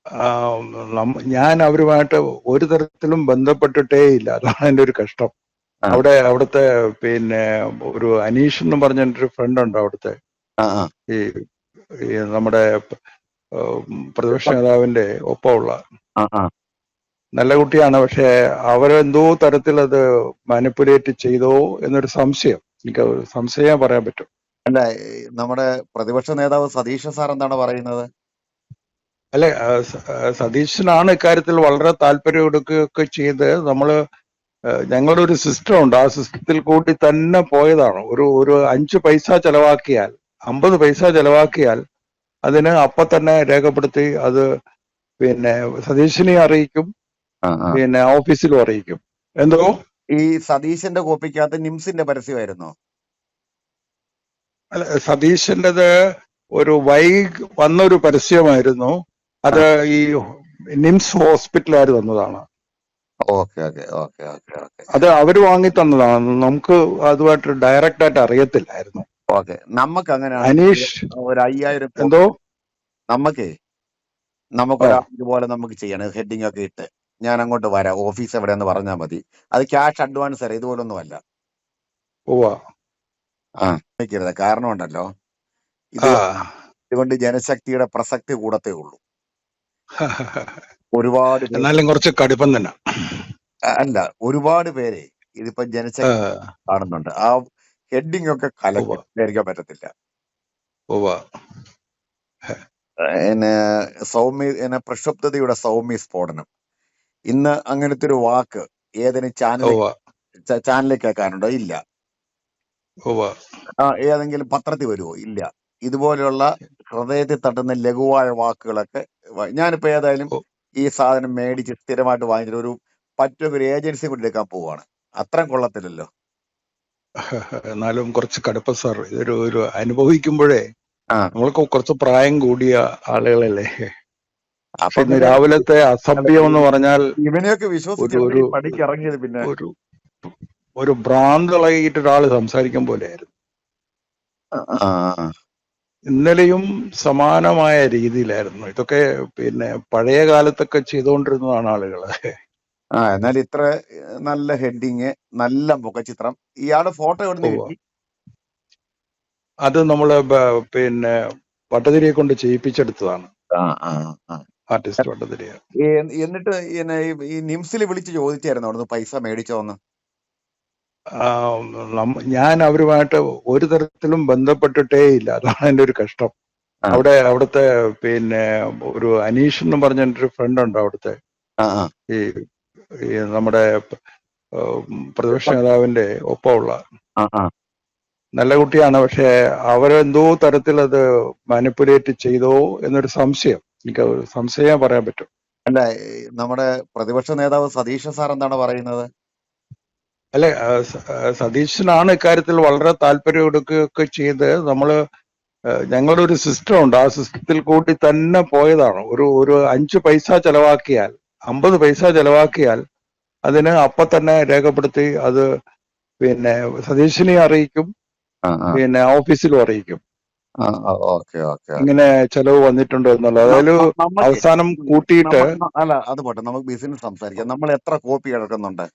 ആ, ഞാൻ അവരുമായിട്ട് ഒരു തരത്തിലും ബന്ധപ്പെട്ടിട്ടേ ഇല്ല. അതാണ് എൻ്റെ ഒരു കഷ്ടം. ആ അവിടുത്തെ പിന്നെ ഒരു അനീഷ് എന്ന് പറഞ്ഞ എൻ്റെ ഒരു ഫ്രണ്ട് ഉണ്ട് അവിടുത്തെ. ആ ആ. ഈ ഈ നമ്മുടെ പ്രതിപക്ഷ നേതാവിന്റെ ഒപ്പമുള്ള ആ ആ. നല്ല കുട്ടിയാണ്. പക്ഷെ അവരെന്തോ തരത്തിൽ അത് മാനിപ്പുലേറ്റ് ചെയ്തോ എന്നൊരു സംശയം. എനിക്ക് ഒരു സംശയം പറയാൻ പറ്റും. അല്ല, നമ്മുടെ പ്രതിപക്ഷ നേതാവ് സതീശൻ സാർ എന്താണ് പറയുന്നത്? അല്ലെ, സതീശനാണ് ഇക്കാര്യത്തിൽ വളരെ താല്പര്യം എടുക്കുകയൊക്കെ ചെയ്ത് ഞങ്ങളുടെ ഒരു സിസ്റ്റം ഉണ്ട്. ആ സിസ്റ്റത്തിൽ കൂടി തന്നെ പോയതാണ്. ഒരു 5 പൈസ ചെലവാക്കിയാൽ 50 പൈസ ചെലവാക്കിയാൽ അതിന് അപ്പൊ തന്നെ രേഖപ്പെടുത്തി അത് പിന്നെ സതീശനെ അറിയിക്കും, ആ ആ. പിന്നെ ഓഫീസിലും അറിയിക്കും. എന്തോ ഈ സതീശന്റെ കോപ്പിക്കകത്ത് നിംസിന്റെ പരസ്യമായിരുന്നോ? അല്ല, സതീശന്റേത് ഒരു വന്നൊരു പരസ്യമായിരുന്നു. അത് ഈ നിംസ് ഹോസ്പിറ്റലുകാർ തന്നതാണ്. Okay okay okay okay okay അത് അവര് വാങ്ങി തന്നതാണ്. നമുക്ക് അതുമായിട്ട് ഡയറക്റ്റ് ആയിട്ട് അറിയത്തില്ലായിരുന്നു. ഓക്കെ. നമുക്ക് അങ്ങനെയാണെങ്കിൽ അനീഷ് ഒരു 5000 എന്തോ കോപ്പി നമുക്കേ ആ നമുക്കൊരു ഇതുപോലെ നമുക്ക് ചെയ്യണം, ഹെഡിങ് ഒക്കെ ഇട്ട്. ഞാൻ അങ്ങോട്ട് വരാം, ഓഫീസ് എവിടെയെന്ന് പറഞ്ഞാൽ മതി. അത് ക്യാഷ് അഡ്വാൻസ് തരാം, ഇതുപോലൊന്നും അല്ല. ഉവ്വ ആ വെക്കരുത്, കാരണം ഉണ്ടല്ലോ, ആ ഇതുകൊണ്ട് ജനശക്തിയുടെ പ്രസക്തി കൂടത്തേ ഉള്ളൂ. ഒരുപാട് പേര് എന്നാലും കുറച്ച് കടുപ്പം തന്നെ. അല്ല, ഒരുപാട് പേരെ ഇതിപ്പോ ആ, ജനശക്തി കാണുന്നുണ്ട്. ആ ഹെഡിങ് ഒക്കെ ഉവ്വ കലക്കി വിചാരിക്കാൻ പറ്റത്തില്ല. ഉവ്വ പിന്നെ പ്രക്ഷുബ്ധതയുടെ സൗമ്യ സ്ഫോടനം. ഇന്ന് അങ്ങനത്തെ ഒരു വാക്ക് ഏതെങ്കിലും ഉവ്വ ചാനലിൽ കേൾക്കാനുണ്ടോ? ഇല്ല. ഉവ്വ ഏതെങ്കിലും പത്രത്തിൽ വരുമോ? ഇല്ല. ഇതുപോലെയുള്ള ഹൃദയത്തിൽ തട്ടുന്ന ലഘുവായ വാക്കുകളൊക്കെ ഞാനിപ്പോ ഏതായാലും ഉ- ഈ സാധനം മേടിച്ച് സ്ഥിരമായിട്ട് വാങ്ങിച്ചിട്ട് ഒരു ഏജൻസി കൂടി എടുക്കാൻ പോവാണ്. അത്രയും കൊള്ളത്തില്ലല്ലോ. എന്നാലും കുറച്ച് കടുപ്പം സാർ. ഒരു അനുഭവിക്കുമ്പോഴേ ആ നമ്മൾക്ക് കുറച്ച് പ്രായം കൂടിയ ആളുകളല്ലേ. അപ്പൊ പക്ഷെ ഇന്ന് പിന്നെ രാവിലത്തെ അസഭ്യം എന്ന് പറഞ്ഞാൽ ഇവനെയൊക്കെ ഒരു വിശ്വസിച്ചിരുന്ന ഒരു ഈ പണിക്ക് ഇറങ്ങിയത് പിന്നെ ഒരു ഒരു ഭ്രാന്ത് ഇളകിയിട്ട് ഒരാള് സംസാരിക്കും പോലെയായിരുന്നു. ആ ഇന്നലെയും സമാനമായ രീതിയിലായിരുന്നു. ഇതൊക്കെ പിന്നെ പഴയ കാലത്തൊക്കെ ചെയ്തുകൊണ്ടിരുന്നതാണ് ആളുകള്. എന്നാൽ ഇത്ര നല്ല ഹെഡിങ്, നല്ല മുഖചിത്രം, ഇയാള് ഫോട്ടോ എവിടുന്ന് ഉവ്വ. കിട്ടി? അത് നമ്മള് പിന്നെ പട്ടതിരിയെ കൊണ്ട് ചെയ്യിപ്പിച്ചെടുത്തതാണ്. ആ ആ ആ. ആർട്ടിസ്റ്റ് പട്ടതിരിയ. എന്നിട്ട് ഈ നിംസിൽ വിളിച്ച് ചോദിച്ചായിരുന്നു അവിടുന്ന് പൈസ മേടിച്ചോന്ന്? ഞാൻ അവരുമായിട്ട് ഒരു തരത്തിലും ബന്ധപ്പെട്ടിട്ടേ ഇല്ല. അതാണ് എൻ്റെ ഒരു കഷ്ടം. ആ അവിടുത്തെ പിന്നെ ഒരു അനീഷ് എന്ന് പറഞ്ഞ എൻ്റെ ഒരു ഫ്രണ്ട് ഉണ്ട് അവിടുത്തെ. ആ ആ. ഈ ഈ നമ്മുടെ പ്രതിപക്ഷ നേതാവിന്റെ ഒപ്പമുള്ള ആ ആ. നല്ല കുട്ടിയാണ്. പക്ഷെ അവരെന്തോ തരത്തിൽ അത് മാനിപ്പുലേറ്റ് ചെയ്തോ എന്നൊരു സംശയം. എനിക്ക് ഒരു സംശയം പറയാൻ പറ്റും. അല്ല, നമ്മുടെ പ്രതിപക്ഷ നേതാവ് സതീശൻ സാർ എന്താണ് പറയുന്നത്? അല്ലെ, സതീശനാണ് ഇക്കാര്യത്തിൽ വളരെ താല്പര്യം എടുക്കുകയൊക്കെ ചെയ്ത് ഞങ്ങളുടെ ഒരു സിസ്റ്റം ഉണ്ട്. ആ സിസ്റ്റത്തിൽ കൂടി തന്നെ പോയതാണ്. ഒരു 5 പൈസ ചെലവാക്കിയാൽ 50 പൈസ ചെലവാക്കിയാൽ അതിന് അപ്പൊ തന്നെ രേഖപ്പെടുത്തി അത് പിന്നെ സതീശനെ അറിയിക്കും, ആ ആ പിന്നെ ഓഫീസിലും അറിയിക്കും. ആ. Okay okay. ഇങ്ങനെ ചെലവ് വന്നിട്ടുണ്ട് എന്നുള്ളത്. അതായത് നമുക്ക് അവസാനം കൂട്ടിയിട്ട് അല്ല, അത് പോട്ടെ, നമുക്ക് ബിസിനസ് സംസാരിക്കാം. നമ്മൾ എത്ര കോപ്പി ഇറക്കുന്നുണ്ട്?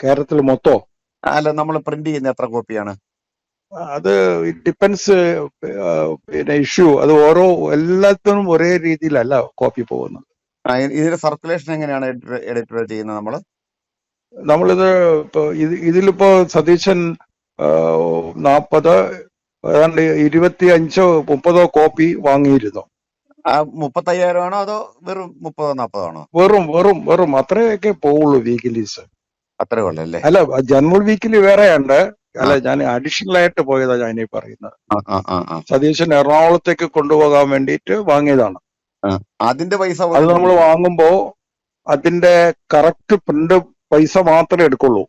കേരളത്തിൽ മൊത്തം അല്ല, നമ്മൾ പ്രിന്റ് ചെയ്യുന്ന എത്ര കോപ്പിയാണ്? അത് ഡിപ്പെൻസ്. പിന്നെ ഇഷ്യൂ അത് എല്ലാത്തിനും ഒരേ രീതിയിലല്ല കോപ്പി പോകുന്നത്. ഇതിന്റെ സർക്കുലേഷൻ എങ്ങനെയാണ് എഡിറ്റർ ചെയ്യുന്നത് നമ്മള്? നമ്മളിത് ഇപ്പൊ ഇതിലിപ്പോ സതീശൻ 40 ഏതാണ്ട് 25-30 കോപ്പി വാങ്ങിയിരുന്നു. 35,000 ആണോ അതോ വെറും 30-40 ആണോ? വെറും അത്രയൊക്കെ പോവുള്ളൂ വീക്കിലീസ്. അത്രേ ഉള്ളല്ലേ? അല്ല, ജനറൽ വീക്കിലി വേറെയുണ്ട്. അല്ല, ഞാൻ അഡീഷണൽ ആയിട്ട് പോയതാ ഞാനീ പറയുന്നത്. സതീശൻ എറണാകുളത്തേക്ക് കൊണ്ടുപോകാൻ വേണ്ടിയിട്ട് വാങ്ങിയതാണ്. അതിന്റെ പൈസ അത് പോലും നമ്മൾ വാങ്ങുമ്പോ അതിന്റെ കറക്റ്റ് പ്രിന്റ് പൈസ മാത്രമേ എടുക്കുള്ളൂ.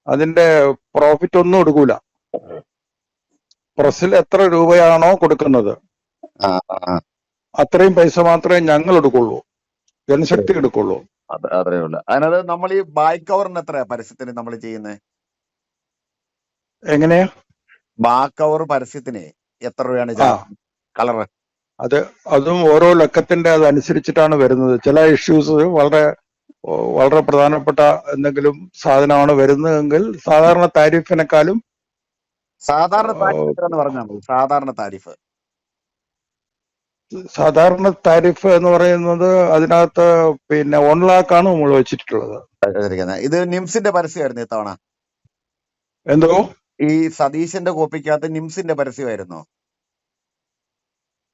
അതിന്റെ പ്രോഫിറ്റ് ഒന്നും എടുക്കൂല. പ്രസ്സിൽ എത്ര രൂപയാണോ കൊടുക്കുന്നത് അത്രയും പൈസ മാത്രമേ ഞങ്ങൾ എടുക്കുള്ളൂ, ജനശക്തി എടുക്കുള്ളൂ. അത്രേ ഉള്ളു. അതിനകത്ത് നമ്മൾ ഈ ബാക്ക് കവറിന് എത്രയാ പരസ്യത്തിന് നമ്മൾ ചെയ്യുന്നത്? എങ്ങനെയാ ബാക്ക് കവർ പരസ്യത്തിന് എത്ര രൂപയാണ് കളറ്? അതും ഓരോ ലക്കത്തിന്റെ അതനുസരിച്ചിട്ടാണ് വരുന്നത്. ചില ഇഷ്യൂസ് വളരെ പ്രധാനപ്പെട്ട എന്തെങ്കിലും സാധനമാണ് വരുന്നതെങ്കിൽ സാധാരണ താരിഫിനെക്കാളും സാധാരണ താരിഫ് എത്രയെന്ന് പറഞ്ഞാൽ മതി. സാധാരണ താരിഫ് സാധാരണ താരിഫ് എന്ന് പറയുന്നത് അതിനകത്ത് 1 lakh ആണ് നമ്മൾ വെച്ചിട്ടുള്ളത്. ഇത് നിംസിന്റെ പരസ്യമായിരുന്നു ഇത്തവണ. എന്തോ ഈ സതീശന്റെ കോപ്പിക്കകത്ത് നിംസിന്റെ പരസ്യമായിരുന്നു.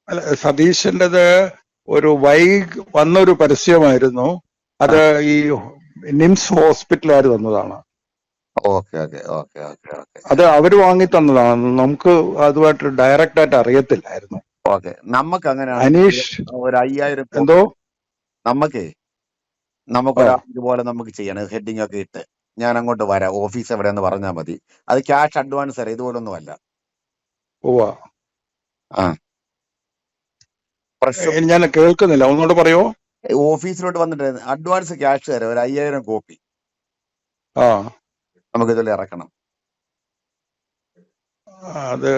അല്ല, സതീശന്റേത് ഒരു വന്നൊരു പരസ്യമായിരുന്നു. അത് ഈ നിംസ് ഹോസ്പിറ്റലുകാർ തന്നതാണ്. Okay okay okay okay okay അത് അവര് വാങ്ങി തന്നതാണ്. നമുക്ക് അതുമായിട്ട് ഡയറക്റ്റ് ആയിട്ട് അറിയത്തില്ലായിരുന്നു. ഓക്കെ. നമുക്ക് അങ്ങനെയാണ് അനീഷ് ഒരു 5000 കോപ്പി എന്തോ നമുക്കൊരാ ഇതുപോലെ നമുക്ക് ചെയ്യണം. ഹെഡിങ് ഒക്കെ ഇട്ട് ഞാൻ അങ്ങോട്ട് വരാം. ഓഫീസ് എവിടെയെന്ന് പറഞ്ഞാൽ മതി. അത് ക്യാഷ് അഡ്വാൻസ് തരാം. ഇതുപോലൊന്നും അല്ല. ഉവ്വ. ആ പ്രശ്നം ഞാൻ കേൾക്കുന്നില്ല, ഒന്നുകൂടെ പറയോ? ഓഫീസിലോട്ട് വന്നിട്ട് അഡ്വാൻസ് ക്യാഷ് തരാം. ഒരു 5000 കോപ്പി ആ നമുക്ക് ഇതിൽ ഇറക്കണം. അത്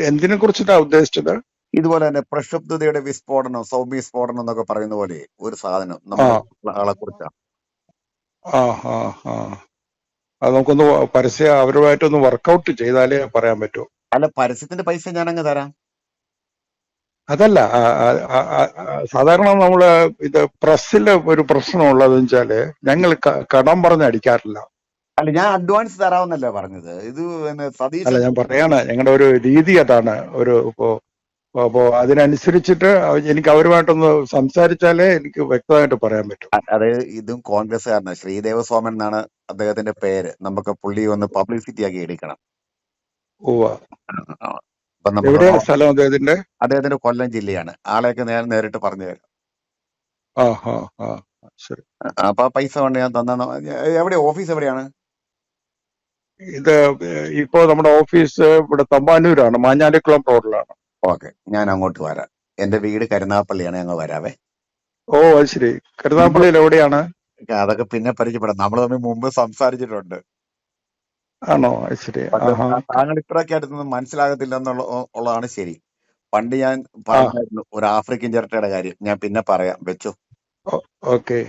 എന്തിനെ കുറിച്ചിട്ടാ ഉദ്ദേശിച്ചത്? ഇതുപോലെ തന്നെ പ്രക്ഷുബ്ധതയുടെ വിസ്ഫോടനം, സൗമ്യ സ്ഫോടനം എന്നൊക്കെ പറയുന്ന പോലെ ഒരു സാധനം നമ്മുടെ ആളെ കുറിച്ചാണ്. ആ ആ ആ അത് നമുക്കൊന്ന് അവരുമായിട്ടൊന്ന് വർക്കൗട്ട് ചെയ്താലേ പറയാൻ പറ്റൂ. അല്ല, പരസ്യത്തിന്റെ പൈസ ഞാൻ അങ്ങ് തരാം. അതല്ല, സാധാരണ നമ്മള് ഇത് പ്രസ്സിലെ ഒരു പ്രശ്നമുള്ളതെന്ന് വെച്ചാല് ഞങ്ങൾ കടം പറഞ്ഞ് അടിക്കാറില്ല. അല്ല, ഞാൻ അഡ്വാൻസ് തരാമെന്നല്ലേ പറഞ്ഞത്. ഇത് പിന്നെ അല്ല, സതീശൻ ഞാൻ പറയാണ് ഞങ്ങളുടെ ഒരു രീതി അതാണ്. അപ്പോ അതിനനുസരിച്ചിട്ട് എനിക്ക് അവരുമായിട്ടൊന്ന് സംസാരിച്ചാലേ എനിക്ക് വ്യക്തമായിട്ട് പറയാൻ പറ്റും. അത് ഇതും കോൺഗ്രസ്സുകാരനാണ്. ശ്രീദേവ സോമൻ എന്നാണ് അദ്ദേഹത്തിന്റെ പേര്. നമുക്ക് പുള്ളി ഒന്ന് പബ്ലിസിറ്റി ആക്കി എടുക്കണം. ഉവ്വ. അപ്പൊ നമുക്ക് എവിടെയാ സ്ഥലം അദ്ദേഹത്തിന്റെ കൊല്ലം ജില്ലയാണ്. ആളെയൊക്കെ ഞാൻ നേരിട്ട് പറഞ്ഞു തരാം. ശരി. അപ്പൊ ആ പൈസ കൊണ്ട് ഞാൻ തന്ന എവിടെ ഓഫീസ് എവിടെയാണ്? ഇത് ഇപ്പോ നമ്മുടെ ഓഫീസ് ഇവിടെ തമ്പാനൂരാണ്, മാഞ്ഞാലിക്കുളം റോഡിലാണ്. ഓക്കെ, ഞാൻ അങ്ങോട്ട് വരാം. എന്റെ വീട് കരുനാഗപ്പള്ളിയാണ്. ഞങ്ങൾ വരാവേ. ഓ, അത് ശരി. കരുനാഗപ്പള്ളിയിൽ എവിടെയാണ്? അതൊക്കെ പിന്നെ പരിചയപ്പെടാം. നമ്മൾ തമ്മിൽ മുമ്പ് സംസാരിച്ചിട്ടുണ്ട്. ആണോ? അത് ശരി. താങ്കൾ ഇത്രയൊക്കെ അടുത്തൊന്നും മനസ്സിലാകത്തില്ല ഉള്ളതാണ് ശരി. പണ്ട് ഞാൻ പറഞ്ഞായിരുന്നു ഒരു ആഫ്രിക്കൻ ചിരട്ടയുടെ കാര്യം. ഞാൻ പിന്നെ പറയാം. വെച്ചോ. ഓക്കെ.